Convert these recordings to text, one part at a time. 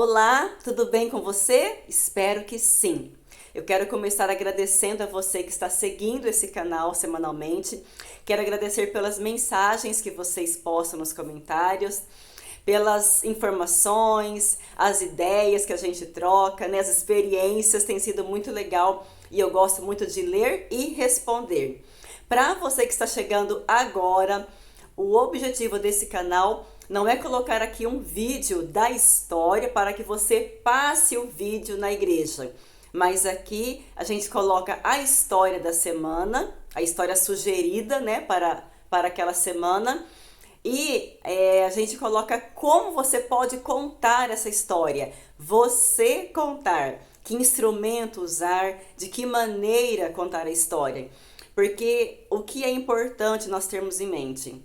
Olá, tudo bem com você? Espero que sim. Eu quero começar agradecendo a você que está seguindo esse canal semanalmente. Quero agradecer pelas mensagens que vocês postam nos comentários, pelas informações, as ideias que a gente troca, né? As experiências, tem sido muito legal e eu gosto muito de ler e responder. Para você que está chegando agora, o objetivo desse canal não é colocar aqui um vídeo da história para que você passe o vídeo na igreja, mas aqui a gente coloca a história da semana, a história sugerida, né, para aquela semana, e a gente coloca como você pode contar essa história, você contar, que instrumento usar, de que maneira contar a história, porque o que é importante nós termos em mente?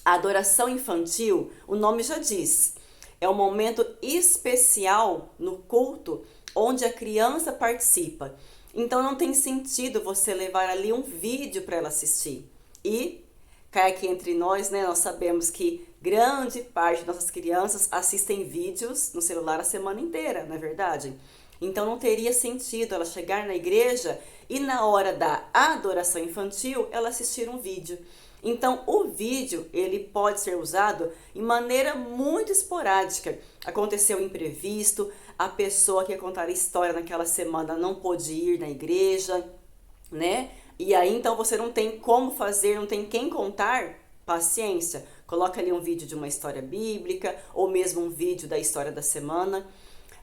A adoração infantil, o nome já diz, é um momento especial no culto onde a criança participa. Então não tem sentido você levar ali um vídeo para ela assistir. E cá aqui entre nós, né, nós sabemos que grande parte de nossas crianças assistem vídeos no celular a semana inteira, não é verdade? Então não teria sentido ela chegar na igreja e na hora da adoração infantil ela assistir um vídeo. Então, o vídeo, ele pode ser usado em maneira muito esporádica. Aconteceu um imprevisto, a pessoa que ia contar a história naquela semana não pôde ir na igreja, né? E aí, então, você não tem como fazer, não tem quem contar, paciência. Coloca ali um vídeo de uma história bíblica, ou mesmo um vídeo da história da semana.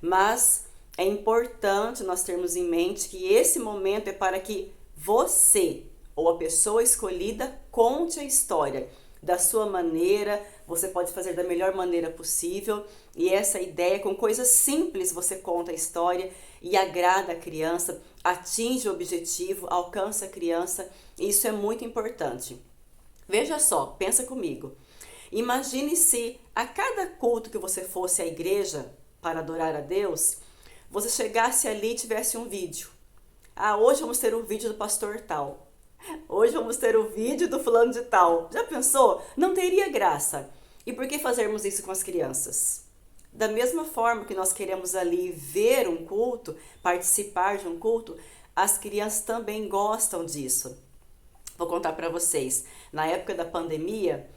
Mas é importante nós termos em mente que esse momento é para que você ou a pessoa escolhida conte a história da sua maneira, você pode fazer da melhor maneira possível, e essa ideia, com coisas simples, você conta a história e agrada a criança, atinge o objetivo, alcança a criança, e isso é muito importante. Veja só, pensa comigo. Imagine se a cada culto que você fosse à igreja para adorar a Deus, você chegasse ali e tivesse um vídeo. Ah, hoje vamos ter um vídeo do pastor tal. Hoje vamos ter o vídeo do fulano de tal. Já pensou? Não teria graça. E por que fazermos isso com as crianças? Da mesma forma que nós queremos ali ver um culto, participar de um culto, as crianças também gostam disso. Vou contar para vocês. Na época da pandemia,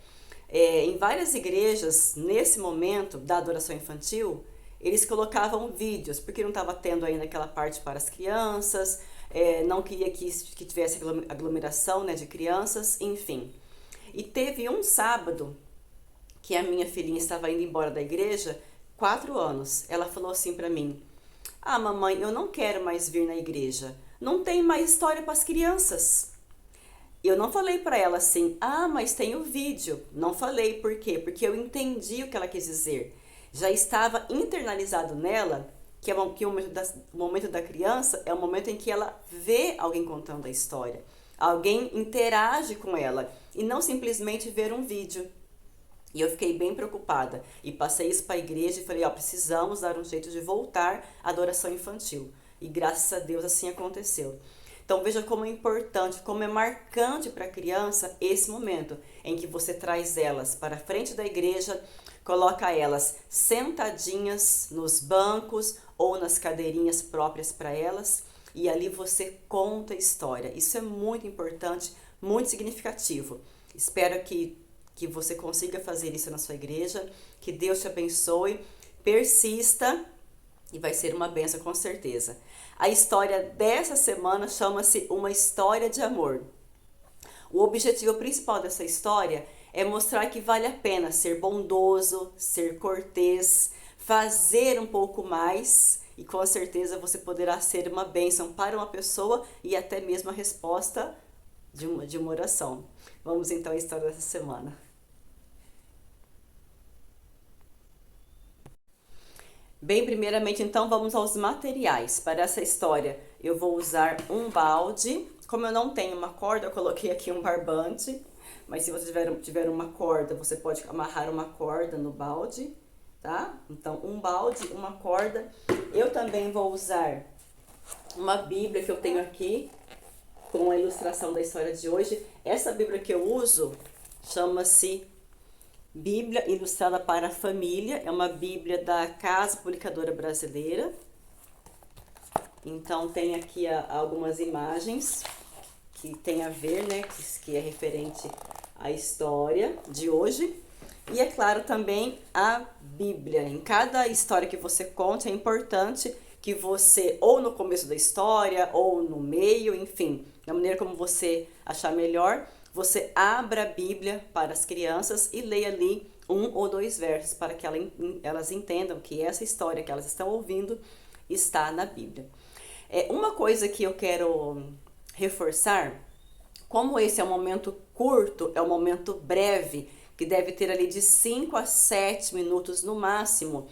em várias igrejas, nesse momento da adoração infantil, eles colocavam vídeos, porque não estava tendo ainda aquela parte para as crianças, não queria que tivesse aglomeração, né, de crianças, enfim. E teve um sábado que a minha filhinha estava indo embora da igreja, 4 anos. Ela falou assim para mim: "Ah, mamãe, eu não quero mais vir na igreja. Não tem mais história para as crianças." Eu não falei para ela assim: "Ah, mas tem o vídeo." Não falei, por quê? Porque eu entendi o que ela quis dizer. Já estava internalizado nela que o momento da criança é o momento em que ela vê alguém contando a história. Alguém interage com ela e não simplesmente ver um vídeo. E eu fiquei bem preocupada e passei isso para a igreja e falei: ó, precisamos dar um jeito de voltar à adoração infantil. E graças a Deus assim aconteceu. Então veja como é importante, como é marcante para a criança esse momento em que você traz elas para a frente da igreja, coloca elas sentadinhas nos bancos ou nas cadeirinhas próprias para elas e ali você conta a história. Isso é muito importante, muito significativo. Espero que você consiga fazer isso na sua igreja, que Deus te abençoe, persista e vai ser uma bênção com certeza. A história dessa semana chama-se Uma História de Amor. O objetivo principal dessa história é mostrar que vale a pena ser bondoso, ser cortês, fazer um pouco mais e com certeza você poderá ser uma bênção para uma pessoa e até mesmo a resposta de uma oração. Vamos então à história dessa semana. Bem, primeiramente então vamos aos materiais. Para essa história eu vou usar um balde. Como eu não tenho uma corda, eu coloquei aqui um barbante. Mas se você tiver uma corda, você pode amarrar uma corda no balde, tá? Então, um balde, uma corda. Eu também vou usar uma Bíblia que eu tenho aqui, com a ilustração da história de hoje. Essa Bíblia que eu uso chama-se Bíblia Ilustrada para a Família, é uma Bíblia da Casa Publicadora Brasileira. Então tem aqui algumas imagens que tem a ver, né, que é referente à história de hoje. E é claro também a Bíblia. Em cada história que você conte, é importante que você, ou no começo da história, ou no meio, enfim, da maneira como você achar melhor, você abra a Bíblia para as crianças e leia ali 1 ou 2 versos para que elas entendam que essa história que elas estão ouvindo está na Bíblia. Uma coisa que eu quero reforçar, como esse é um momento curto, é um momento breve, que deve ter ali de 5 a 7 minutos no máximo,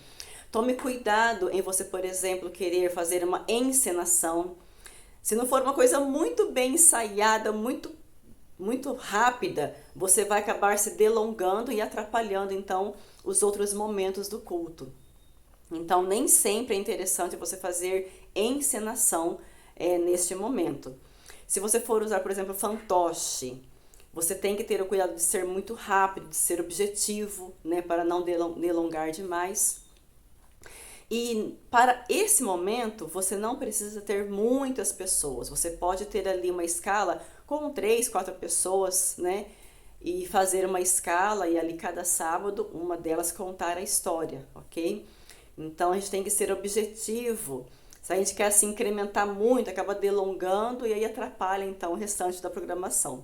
tome cuidado em você, por exemplo, querer fazer uma encenação. Se não for uma coisa muito bem ensaiada, muito rápida, você vai acabar se delongando e atrapalhando, então, os outros momentos do culto. Então, nem sempre é interessante você fazer encenação neste momento. Se você for usar, por exemplo, fantoche, você tem que ter o cuidado de ser muito rápido, de ser objetivo, né, para não delongar demais. E para esse momento, você não precisa ter muitas pessoas. Você pode ter ali uma escala com 3, 4 pessoas, né? E fazer uma escala e ali cada sábado uma delas contar a história, ok? Então a gente tem que ser objetivo. Se a gente quer se incrementar muito, acaba delongando e aí atrapalha então o restante da programação.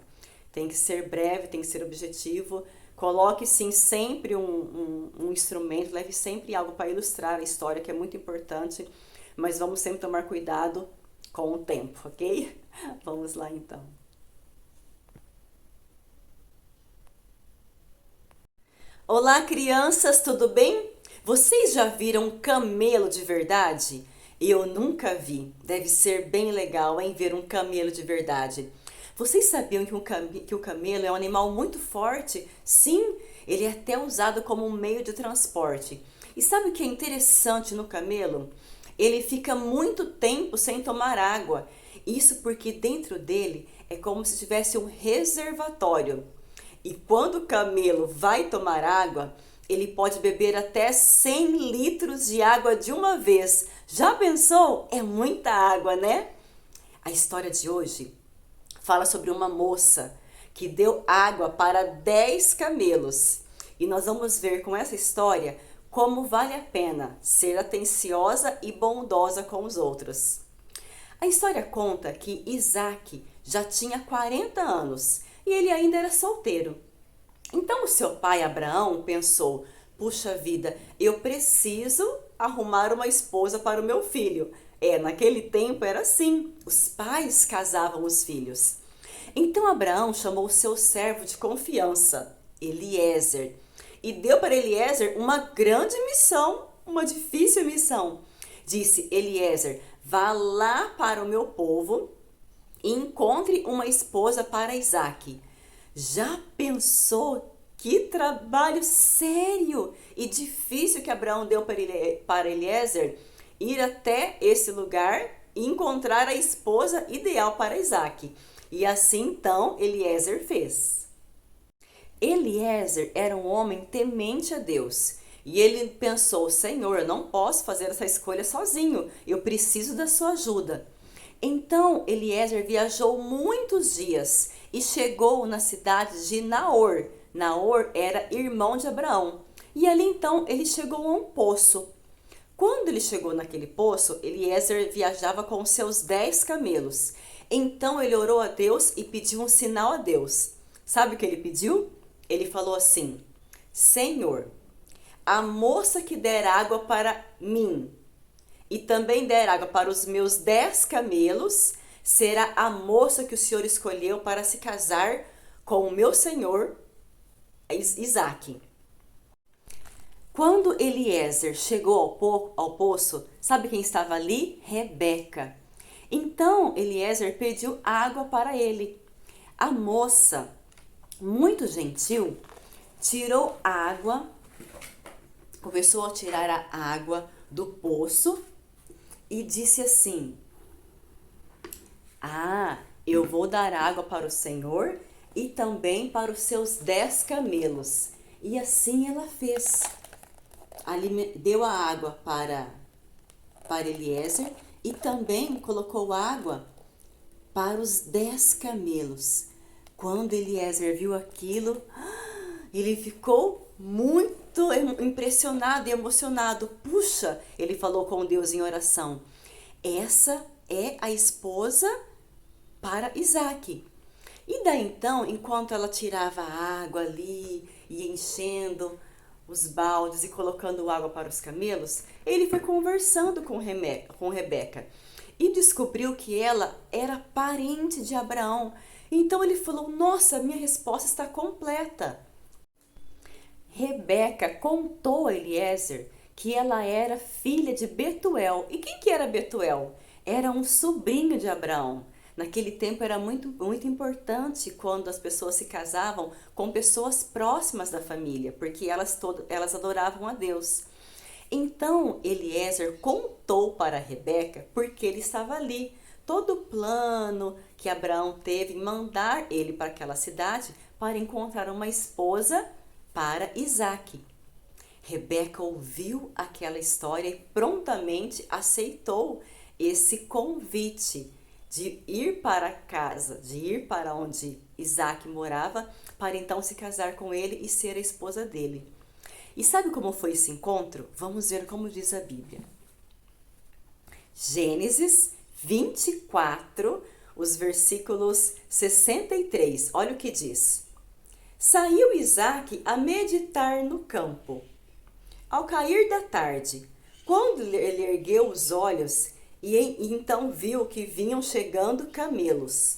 Tem que ser breve, tem que ser objetivo. Coloque sim sempre um instrumento, leve sempre algo para ilustrar a história, que é muito importante, mas vamos sempre tomar cuidado com o tempo, ok? Vamos lá então. Olá, crianças, tudo bem? Vocês já viram um camelo de verdade? Eu nunca vi. Deve ser bem legal, hein, ver um camelo de verdade. Vocês sabiam que o camelo é um animal muito forte? Sim, ele é até usado como um meio de transporte. E sabe o que é interessante no camelo? Ele fica muito tempo sem tomar água. Isso porque dentro dele é como se tivesse um reservatório. E quando o camelo vai tomar água, ele pode beber até 100 litros de água de uma vez. Já pensou? É muita água, né? A história de hoje fala sobre uma moça que deu água para 10 camelos. E nós vamos ver com essa história como vale a pena ser atenciosa e bondosa com os outros. A história conta que Isaac já tinha 40 anos e ele ainda era solteiro. Então o seu pai Abraão pensou: puxa vida, eu preciso arrumar uma esposa para o meu filho. Naquele tempo era assim, os pais casavam os filhos. Então Abraão chamou o seu servo de confiança, Eliezer, e deu para Eliezer uma grande missão, uma difícil missão. Disse: Eliezer, vá lá para o meu povo e encontre uma esposa para Isaque. Já pensou que trabalho sério e difícil que Abraão deu para Eliezer? Ir até esse lugar e encontrar a esposa ideal para Isaque. E assim então Eliezer fez. Eliezer era um homem temente a Deus. E ele pensou: Senhor, eu não posso fazer essa escolha sozinho, eu preciso da sua ajuda. Então Eliezer viajou muitos dias e chegou na cidade de Naor. Naor era irmão de Abraão. E ali então ele chegou a um poço. Quando ele chegou naquele poço, Eliezer viajava com seus 10 camelos. Então ele orou a Deus e pediu um sinal a Deus. Sabe o que ele pediu? Ele falou assim: Senhor, a moça que der água para mim e também der água para os meus 10 camelos, será a moça que o Senhor escolheu para se casar com o meu senhor Isaque. Quando Eliezer chegou ao poço, sabe quem estava ali? Rebeca. Então Eliezer pediu água para ele. A moça, muito gentil, tirou água, começou a tirar a água do poço e disse assim: eu vou dar água para o Senhor e também para os seus 10 camelos. E assim ela fez. Deu a água para Eliezer e também colocou água para os 10 camelos. Quando Eliezer viu aquilo, ele ficou muito impressionado e emocionado. Puxa, ele falou com Deus em oração, essa é a esposa para Isaac. E daí então, enquanto ela tirava a água ali e enchendo os baldes e colocando água para os camelos, ele foi conversando com Rebeca e descobriu que ela era parente de Abraão. Então ele falou, nossa, minha resposta está completa. Rebeca contou a Eliezer que ela era filha de Betuel. E quem que era Betuel? Era um sobrinho de Abraão. Naquele tempo era muito importante quando as pessoas se casavam com pessoas próximas da família, porque elas adoravam a Deus. Então Eliezer contou para Rebeca porque ele estava ali. Todo o plano que Abraão teve em mandar ele para aquela cidade para encontrar uma esposa para Isaac. Rebeca ouviu aquela história e prontamente aceitou esse convite de ir para casa, de ir para onde Isaac morava, para então se casar com ele e ser a esposa dele. E sabe como foi esse encontro? Vamos ver como diz a Bíblia. Gênesis 24, os versículos 63. Olha o que diz. Saiu Isaac a meditar no campo. Ao cair da tarde, quando ele ergueu os olhos, e então viu que vinham chegando camelos.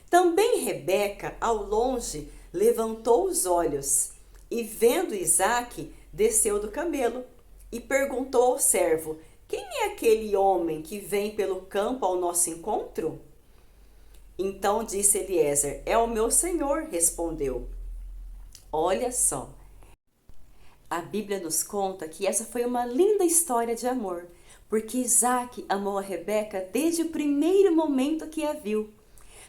Também Rebeca, ao longe, levantou os olhos, e vendo Isaac, desceu do camelo, e perguntou ao servo, quem é aquele homem que vem pelo campo ao nosso encontro? Então disse Eliezer, é o meu senhor, respondeu. Olha só, a Bíblia nos conta que essa foi uma linda história de amor, porque Isaac amou a Rebeca desde o primeiro momento que a viu.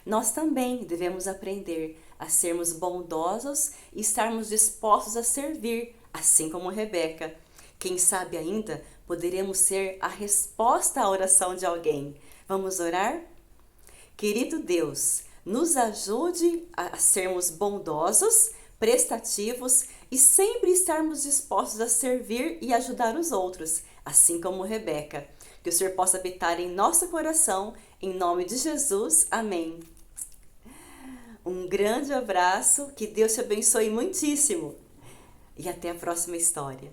Nós também devemos aprender a sermos bondosos e estarmos dispostos a servir, assim como Rebeca. Quem sabe ainda poderemos ser a resposta à oração de alguém. Vamos orar? Querido Deus, nos ajude a sermos bondosos, prestativos e sempre estarmos dispostos a servir e ajudar os outros, assim como Rebeca. Que o Senhor possa habitar em nosso coração, em nome de Jesus. Amém. Um grande abraço, que Deus te abençoe muitíssimo e até a próxima história.